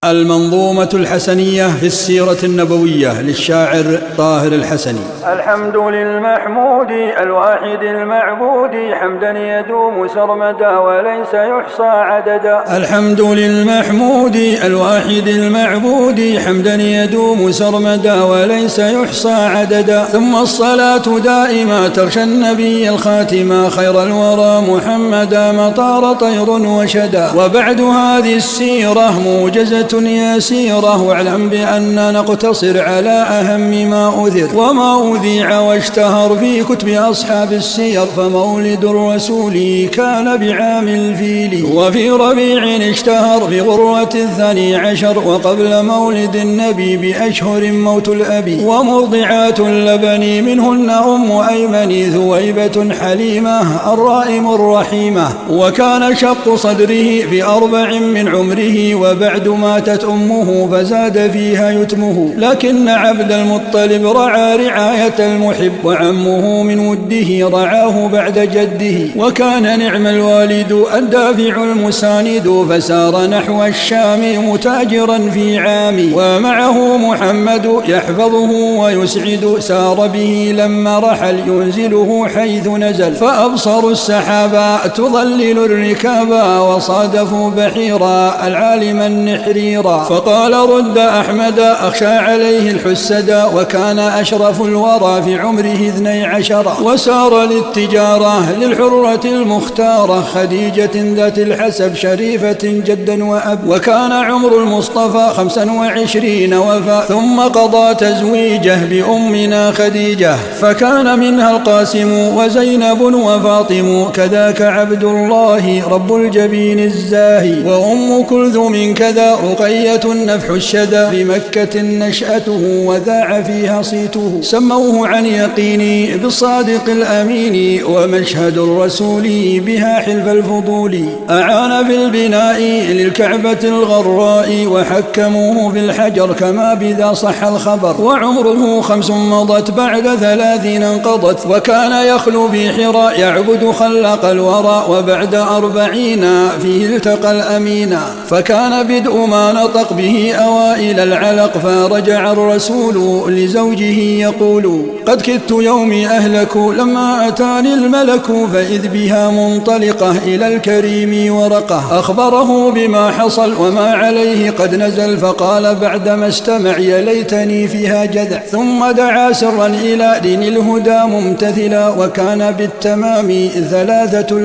المنظومة الحسنية في السيرة النبوية للشاعر طاهر الحسني. الحمد للمحمود الواحد المعبود حمدا يدوم سرمدا وليس يحصى عددا. الحمد للمحمود الواحد المعبود حمدا يدوم سرمدا وليس يحصى عددا. ثم الصلاة دائما تغشى النبي الخاتما خير الورى محمدا مطار طير وشدا. وبعد هذه السيرة موجزة يسيرة واعلم بأن نقتصر على أهم ما أذر وما أذيع واشتهر في كتب أصحاب السير. فمولد الرسول كان بعام الفيل وفي ربيع اشتهر في غرة 12 وقبل مولد النبي بأشهر موت الأبي. ومرضعات اللبن منهن أم أيمن ثويبة حليمة الرائم الرحيمة. وكان شق صدره في 4 من عمره وبعد ماتت أمه فزاد فيها يتمه. لكن عبد المطلب رعى رعاية المحب وعمه من وده رعاه بعد جده. وكان نعم الوالد الدافع المساند فسار نحو الشام متاجرا في عام. ومعه محمد يحفظه ويسعد سار به لما رحل ينزله حيث نزل. فأبصروا السحابا تظلل الركابا وصادفوا بحيرا العالم النحريرا. فقال رد أحمد أخشى عليه الحسدا وكان أشرف الورى في عمره 12. وسار للتجارة للحرة المختارة خديجة ذات الحسب شريفة جدا وأب. وكان عمر المصطفى 25 وفى ثم قضى تزويجه بأمنا خديجة. فكان منها القاسم وزينب وفاطم كذاك عبد الله رب الجبين الزاهي. وأم كلثوم كذا رقية نفح الشدى بمكة نشأته وذاع فيها صيته. سموه عن يقيني بالصادق الأمين ومشهد الرسول بها حلف الفضول. أعان في البناء للكعبة الغراء وحكموه في الحجر كما بذا صح الخبر. وعمره 5 مضت بعد 30 انقضت. وكان يخلو في حراء يعبد خلق الورى وبعد 40 فيه التقى الأمينا. فكان بدء ما نطق به أوائل العلق. فرجع الرسول لزوجه يقول قد كدت يومي أهلك لما أتاني الملك فإذ بها منطلقة إلى الكريم ورقة. أخبره بما حصل وما عليه قد نزل فقال بعدما استمع يا ليتني فيها جذع. ثم دعا سرا إلى دين الهدى ممتثلا. وكان بالتمام 3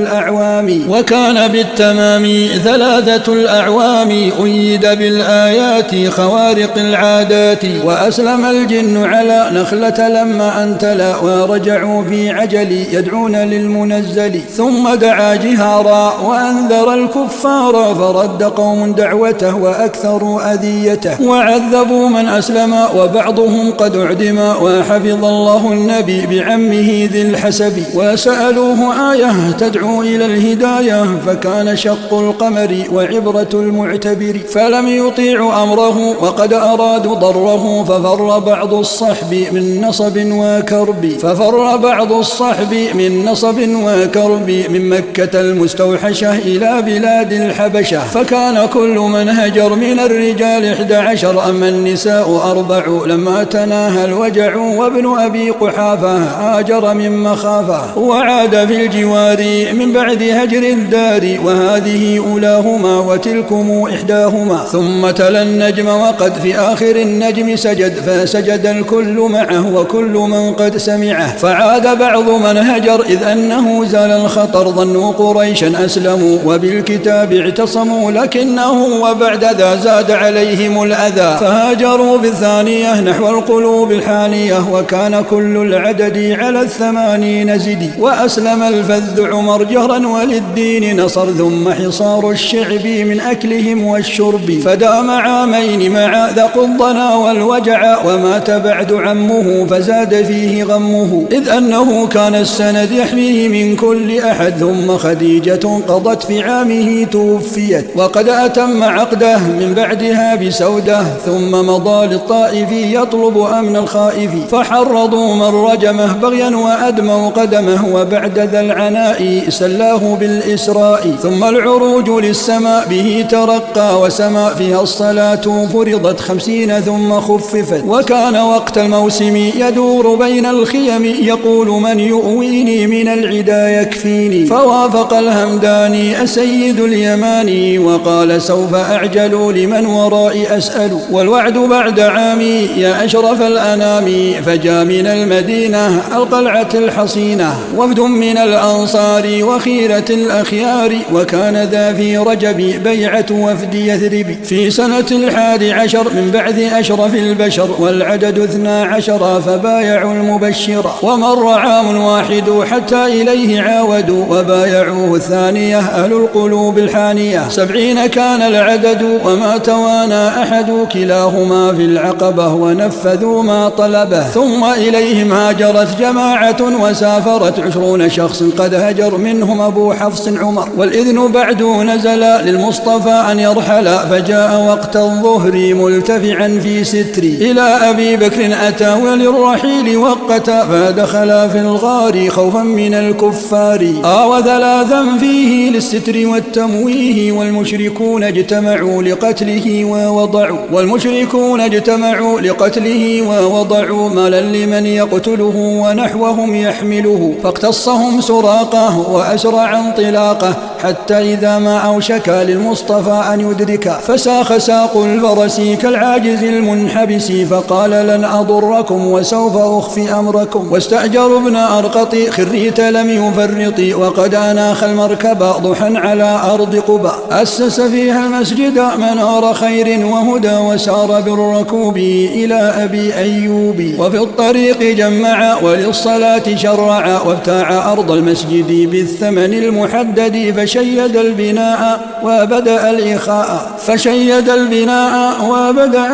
الأعوام أيد بالآيات خوارق العادات. وأسلم الجن على نخلة لما أنتلا ورجعوا في عجل يدعون للمنزل. ثم دعا جهارا وأنذر الكفار فرد قوم دعوته وأكثروا أذيته. وعذبوا من أسلم وبعضهم قد أعدم. وحفظ الله النبي بعمه ذي الحسب. وسألوه آية تدعو إلى الهداية فكان شق القمر وعبرة المعتبر. فلم يطيع أمره وقد أرادوا ضره ففر بعض الصحب من نصب وكرب من مكة المستوحشة إلى بلاد الحبشة. فكان كل من هجر من الرجال 11 أما النساء 4 لما تناهى الوجع. وابن أبي قحافة هاجر من مخافة وعاد في الجوار من بعد هجر الدار. وهذه أولاهما وتلكم إحداهما. ثم تلا النجم وقد في آخر النجم سجد فسجد الكل معه وكل من قد سمعه. فعاد بعض من هجر إذ أنه زال الخطر. ظنوا قريشا أسلموا وبالكتاب اعتصموا لكنه وبعد ذا زاد عليهم الأذى. فهاجروا بالثانية نحو القلوب الحانية وكان كل العدد على 80 زدي. وأسلم الفذ عمر جهرا وللدين نصر. ثم حصار الشعب من أكلهم والشرب. فدام عامين مع ذاقوا الضنا والوجع. ومات بعد عمه فزاد فيه غمه إذ أنه كان السند يحميه من كل أحد. ثم خديجة قضت في عامه توفيت وقد أتم عقده من بعدها بسودة. ثم مضى للطائف يطلب أمن الخائف. فحرضوا من رجمه بغيا وأدموا قدمه. وبعد ذا العناء سلاه بالإسراء. ثم العروج للسماء به ترقى وسما السماء فيها الصلاة فرضت 50 ثم خففت. وكان وقت الموسم يدور بين الخيم يقول من يؤويني من العدا يكفيني، فوافق الهمداني السيد اليماني وقال سوف أعجل لمن ورائي أسأل، والوعد بعد عامي يا أشرف الأنام، فجاء من المدينة القلعة الحصينة وفد من الأنصار وخيرة الأخيار، وكان ذا في رجب بيعة وفد يثرب في سنة 11 من بعد أشرف البشر، والعدد 12 فبايعوا المبشر. ومر عام واحد حتى إليه عاودوا وبايعوه الثانية أهل القلوب الحانية. 70 كان العدد وما توانى أحد، كلاهما في العقبة ونفذوا ما طلبه. ثم إليهم هاجرت جماعة وسافرت 20 شخص قد هجر منهم أبو حفص عمر، والإذن بعد نزل للمصطفى أن يرحل، فجاء وقت الظهر ملتفعا في ستري إلى أبي بكر أتى وللرحيل وقتا، فدخل في الغار خوفا من الكفار. وثلاثا فيه للستر والتمويه، والمشركون اجتمعوا لقتله ووضعوا مالا لمن يقتله ونحوهم يحمله، فاقتصهم سراقه وأسرع انطلاقه، حتى إذا ما أوشك للمصطفى أن يدرك فساخ ساق الفرس كالعاجز المنحبس، فقال لن أضركم وسوف أخفي أمركم. واستأجر ابن أرقط خريت لم يفرط، وقد أناخ المركب ضحا على أرض قبى، أسس فيها المسجد منار خير وهدى، وسار بالركوب إلى أبي أيوب، وفي الطريق جمع وللصلاة شرع، وابتاع أرض المسجد بالثمن المحدد، فشيد البناء وبدأ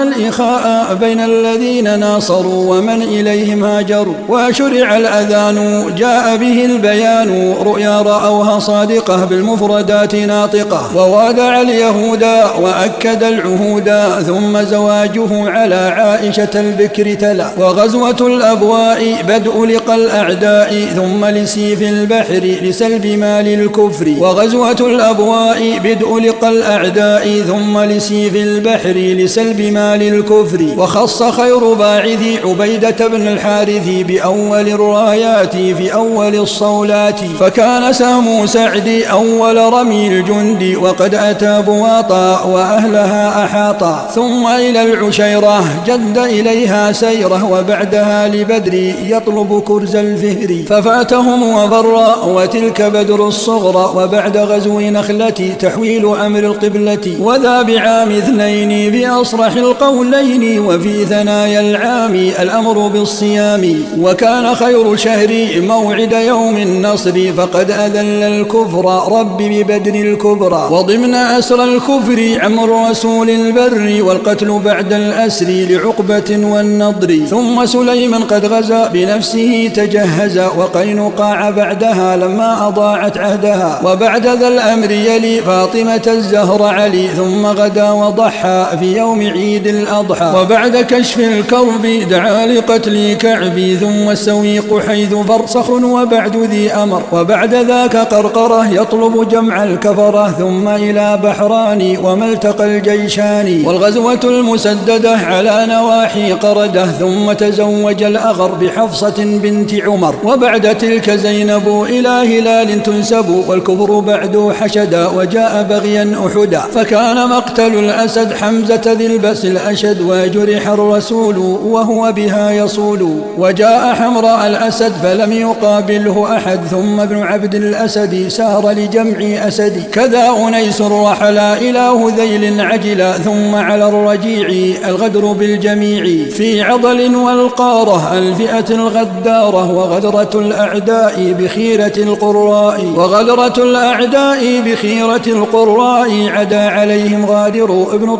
الإخاء بين الذين ناصروا ومن إليهم هاجروا. وشرع الأذان جاء به البيان، رؤيا رأوها صادقة بالمفردات ناطقة، ووادع اليهود وأكد العهود، ثم زواجه على عائشة البكر تلا. وغزوة الأبواء بدء لقى الأعداء، ثم لسيف البحر لسلب مال الكفر. وغزوة الأبواء بدء لقى الأعداء، ثم لسيف البحر لسلب مال الكفر. وخص خير باعث عبيدة بن الحارث بأول الرايات في أول الصولات، فكان سهم سعد أول رمي الجند، وقد أتى بواطا وأهلها أحاطا. ثم إلى العشيرة جد إليها سيره، وبعدها لبدر يطلب كرز الفهر، ففاتهم وفر، وتلك بدر الصغرى. وبعد غزو نخلة تحويل أمر القبلة، وذا بعام 2 بأصرح القولين، وفي ثنايا العام الأمر بالصيام. وكان خير شهر موعد يوم النصر، فقد أذل الكفر رب ببدر الكبرى. وضمن أسر الكفر عمر رسول البر، والقتل بعد الأسر لعقبة والنضر. ثم سليمان قد غزا بنفسه تجهز، وقينقاع بعدها لما أضاعت عهدها. وبعد ذا الأمر يلي فاطمة الزهر علي، ثم غدا وضحى في يوم عيد الأضحى. وبعد كشف الكرب دعا لقتل كعبي، ثم السويق حيث فرسخ وبعد ذي أمر. وبعد ذاك قرقرة يطلب جمع الكفرة، ثم إلى بحران وما التقى الجيشان. والغزوة المسددة على نواحي قردة، ثم تزوج الأغر بحفصة بنت عمر. وبعد تلك زينب إلى هلال تنسب، والكفر بعد حشدا وجاء بغيا أحدا. فكان مقتل الأسد حمزة ذي البأس الأشد، وجرح الرسول وهو بها يصول. وجاء حمراء الأسد فلم يقابله أحد، ثم ابن عبد الأسد سار لجمع أسد. كذا أنيس رحل إلى هذيل عجلا، ثم على الرجيع الغدر بالجميع، في عضل والقارة الفئة الغدارة. وغدرة الأعداء بخيرة القراء عدا عليهم غادر ابن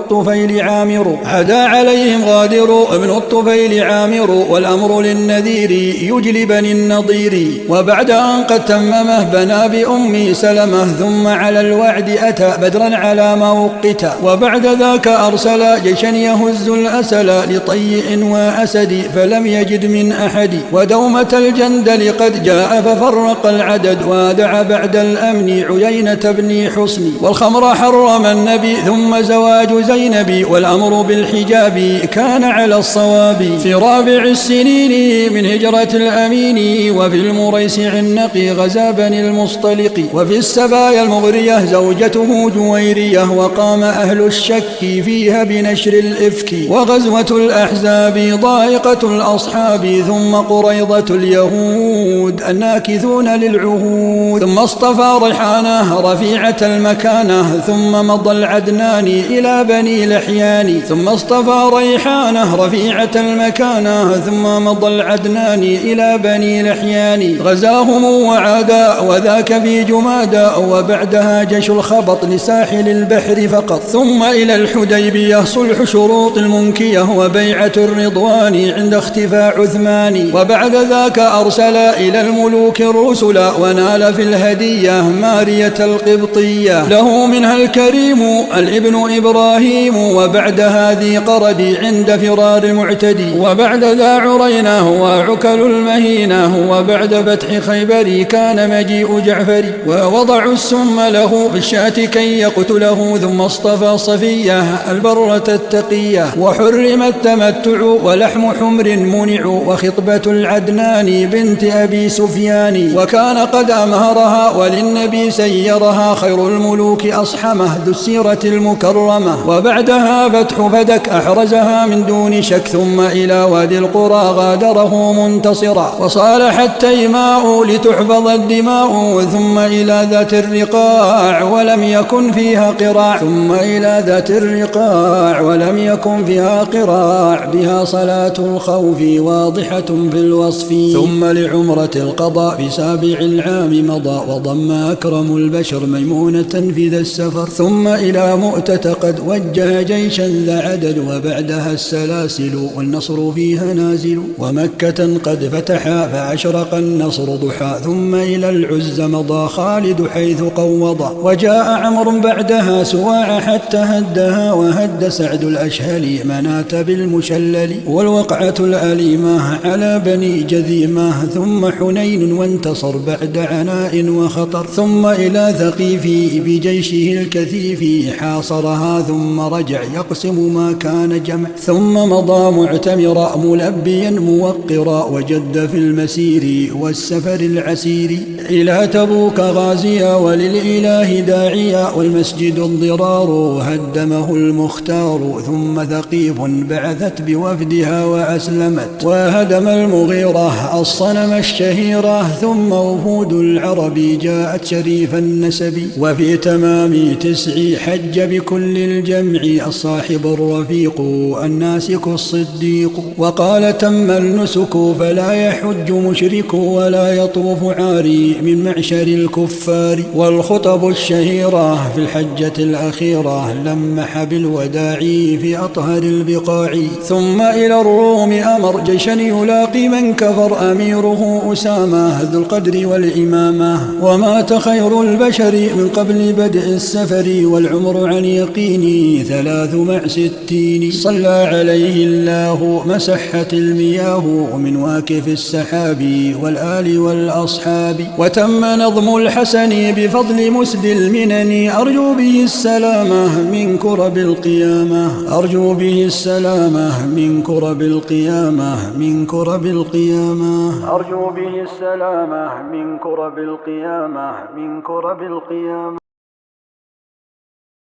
الطفيل عامر، والأمر للنذير يجلي بني النضير. وبعد أن قد تممه بنى بأم سلمة، ثم على الوعد أتى بدرا على ما وقتا. وبعد ذاك أرسل جيشا يهز الأسل لطيء وأسد، فلم يجد من أحد. ودومة الجندل قد جاء ففرق العدد، ودعا بعد الأمن عيينة بن حصن. والخمر حرم النبي ثم ثم زواج زينب والأمر بالحجاب كان على الصواب في رابع السنين من هجرة الأمين، وفي المريسع النقي غزا بني المصطلق، وفي السبايا المغرية زوجته جويرية، وقام أهل الشك فيها بنشر الإفك، وغزوة الأحزاب ضائقة الأصحاب، ثم قريضة اليهود الناكثون للعهود، ثم اصطفى ريحانة رفيعة المكانة، ثم مضى العدنان إلى بني لحيان، ثم اصطفى ريحانة رفيعة المكانة، ثم مضى العدنان إلى بني لحيان، غزاهم وعادا وذاك في جمادا، وبعدها جيش الخبط لساحل البحر فقط، ثم إلى الحديبية صلح شروط المنكية، وبيعة الرضوان عند اختفاء عثمان، وبعد ذاك أرسل إلى الملوك الرسل، ونال في الهدية مارية القبطية، له منها الكريم الابن إبراهيم، وبعد هذه قردي عند فرار المعتدي، وبعد ذا عرينه وعكل المهينة، وبعد فتح خيبر كان مجيء جعفر، ووضعوا السم له بالشاة كي يقتله، ثم اصطفى صفية البرة التقية، وحرم التمتع ولحم حمر منع، وخطبة العدنان بنت أبي سفيان، وكان قد أمهرها وللنبي سيرها خير الملوك أصحمه ذو السيرة المكرمة، وبعدها فتح فدك أحرزها من دون شك، ثم إلى وادي القرى غادره منتصرا، وصالحت تيماء لتحفظ الدماء، ثم إلى ذات الرقاع ولم يكن فيها قراع، ثم إلى ذات الرقاع ولم يكن فيها قراع، بها صلاة الخوف واضحة في الوصف، ثم لعمرة القضاء في سابع العام مضى، وضم أكرم البشر ميمونة في ذا السفر، ثم إلى مؤتة قد وجه جيشا ذا عدد، وبعدها السلاسل والنصر فيها نازل، ومكة قد فتحا فأشرق النصر ضحى، ثم إلى العز مضى خالد حيث قوض، وجاء عمرو بعدها سواع حتى هدها، وهد سعد الأشهل منات بالمشلل، والوقعة الأليمة على بني جذيمة، ثم حنين وانتصر بعد عناء وخطر، ثم إلى ثقيف بجيشه الكثيف حاصرها، ثم رجع يقسم ما كان جمع، ثم مضى معتمرا ملبيا موقرا، وجد في المسير والسفر العسير، إلى تبوك غازيا وللإله داعيا، والمسجد الضرار هدمه المختار، ثم ثقيف بعثت بوفدها وأسلمت، وهدم المغيرة الصنم الشهيرة، ثم وفود العرب جاءت شريف النسب، وفي تمام 9 حج بكل الجمع الصاحب الرفيق الناسك الصديق، وقال تم النسك فلا يحج مشرك، ولا يطوف عاري من معشر الكفار، والخطب الشهيرة في الحجة الأخيرة لمح بالوداع في أطهر البقاع، ثم إلى الروم أمر جيشا يلاقي من كفر، أميره أسامة ذو القدر والإمامة، ومات خير البشر من قبل بدء السفر، والعمر عن يقيني 63، صلى عليه الله مسحت المياه من واكف السحاب والآل والأصحاب، وتم نظم الحسن بفضل مسد المنن، أرجو به السلامة من كرب القيامة، أرجو به السلامة من كرب القيامة، من كرب القيامة، أرجو به السلامة من كرب القيامة، من كرب القيامة.